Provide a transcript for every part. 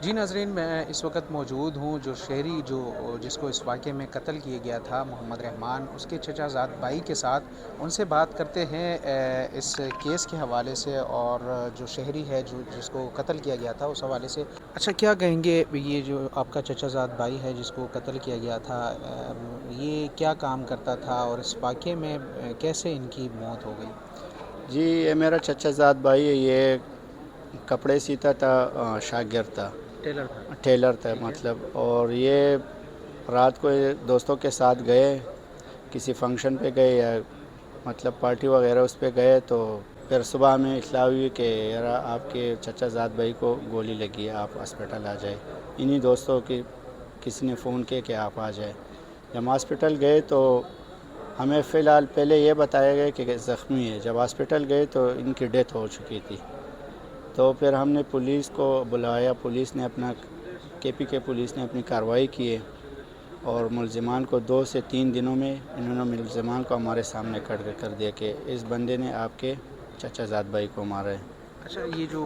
جی ناظرین، میں اس وقت موجود ہوں جو شہری جس کو اس واقعے میں قتل کیا گیا تھا، محمد رحمان، اس کے چچا زاد بھائی کے ساتھ ان سے بات کرتے ہیں اس کیس کے حوالے سے، اور جو شہری ہے جس کو قتل کیا گیا تھا اس حوالے سے۔ اچھا، کیا کہیں گے یہ جو آپ کا چچا زاد بھائی ہے جس کو قتل کیا گیا تھا، یہ کیا کام کرتا تھا اور اس واقعے میں کیسے ان کی موت ہو گئی؟ جی، یہ میرا چچا زاد بھائی ہے۔ یہ کپڑے سیتا تھا، شاگرد تھا، ٹیلر تھا۔ ٹیلر تھا ٹھیک ہے۔ مطلب۔ اور یہ رات کو دوستوں کے ساتھ گئے، کسی فنکشن پہ گئے یا مطلب پارٹی وغیرہ اس پہ گئے، تو پھر صبح میں اطلاع ہوئی کہ یار آپ کے چچا زاد بھائی کو گولی لگی ہے، آپ ہاسپٹل آ جائے۔ انہی دوستوں کی کسی نے فون کیا کہ آپ آ جائے۔ جب ہاسپٹل گئے تو ہمیں فی الحال پہلے یہ بتایا گیا کہ زخمی ہے۔ جب ہاسپٹل گئے تو ان کی ڈیتھ ہو چکی تھی۔ تو پھر ہم نے پولیس کو بلایا، پولیس نے پولیس نے اپنی کارروائی کی ہے، اور ملزمان کو 2 سے 3 دنوں میں انہوں نے ملزمان کو ہمارے سامنے کر دیا کہ اس بندے نے آپ کے چچا زاد بھائی کو مارا ہے۔ اچھا، یہ جو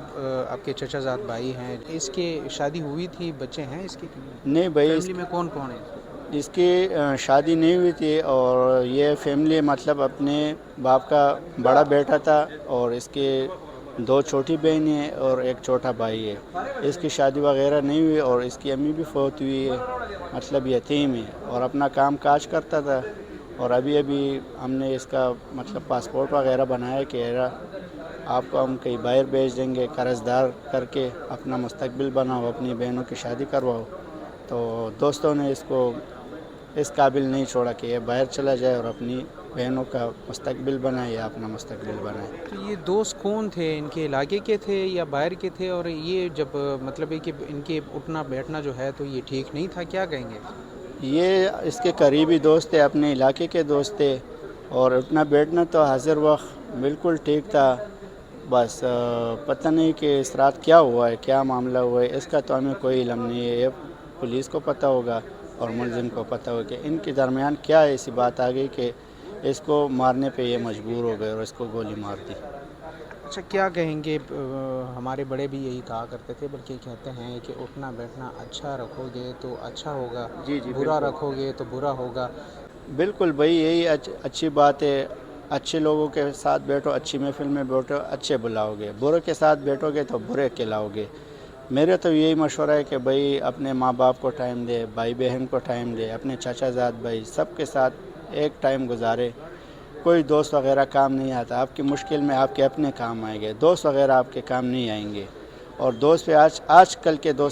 آپ کے چچا زاد بھائی ہیں، اس کے شادی ہوئی تھی، بچے ہیں اس کی؟ نہیں بھائی، فیملی میں کون کون ہے؟ اس کی شادی نہیں ہوئی تھی، اور یہ فیملی مطلب اپنے باپ کا بڑا بیٹا تھا، اور اس کے 2 چھوٹی بہنیں ہیں اور ایک چھوٹا بھائی ہے۔ اس کی شادی وغیرہ نہیں ہوئی، اور اس کی امی بھی فوت ہوئی ہے، مطلب یتیم ہے، اور اپنا کام کاج کرتا تھا۔ اور ابھی ہم نے اس کا مطلب پاسپورٹ وغیرہ بنایا کہ آپ کو ہم کہیں باہر بھیج دیں گے، قرض دار کر کے اپنا مستقبل بناؤ، اپنی بہنوں کی شادی کرواؤ۔ تو دوستوں نے اس کو اس قابل نہیں چھوڑا کہ یہ باہر چلا جائے اور اپنی بہنوں کا مستقبل بنائے یا اپنا مستقبل بنائے۔ تو یہ دوست کون تھے؟ ان کے علاقے کے تھے یا باہر کے تھے؟ اور یہ جب مطلب ہے کہ ان کے اٹھنا بیٹھنا جو ہے تو یہ ٹھیک نہیں تھا، کیا کہیں گے؟ یہ اس کے قریبی دوست تھے، اپنے علاقے کے دوست تھے، اور اٹھنا بیٹھنا تو حاضر وقت بالکل ٹھیک تھا۔ بس پتہ نہیں کہ اس رات کیا ہوا ہے، کیا معاملہ ہوا ہے، اس کا تو ہمیں کوئی علم نہیں ہے۔ یہ پولیس کو پتہ ہوگا اور ملزم کو پتہ ہوگا کہ ان کے درمیان کیا ایسی بات آ گئی کہ اس کو مارنے پہ یہ مجبور ہو گئے اور اس کو گولی مار دی۔ اچھا، کیا کہیں گے؟ ہمارے بڑے بھی یہی کہا کرتے تھے، بلکہ کہتے ہیں کہ اٹھنا بیٹھنا اچھا رکھو گے تو اچھا ہوگا، جی جی، برا بالکل رکھو گے تو برا ہوگا۔ بالکل بھائی، یہی اچھی بات ہے۔ اچھے لوگوں کے ساتھ بیٹھو، اچھی محفل میں بیٹھو، اچھے بلاؤ گے۔ برے کے ساتھ بیٹھو گے تو برے کھلاؤ گے۔ میرے تو یہی مشورہ ہے کہ بھائی اپنے ماں باپ کو ٹائم دے، بھائی بہن کو ٹائم دے، اپنے چچا زاد بھائی سب کے ساتھ ایک ٹائم گزارے۔ کوئی دوست وغیرہ کام نہیں آتا، آپ کی مشکل میں آپ کے اپنے کام آئیں گے، دوست وغیرہ آپ کے کام نہیں آئیں گے۔ اور دوست پہ آج کل کے دوست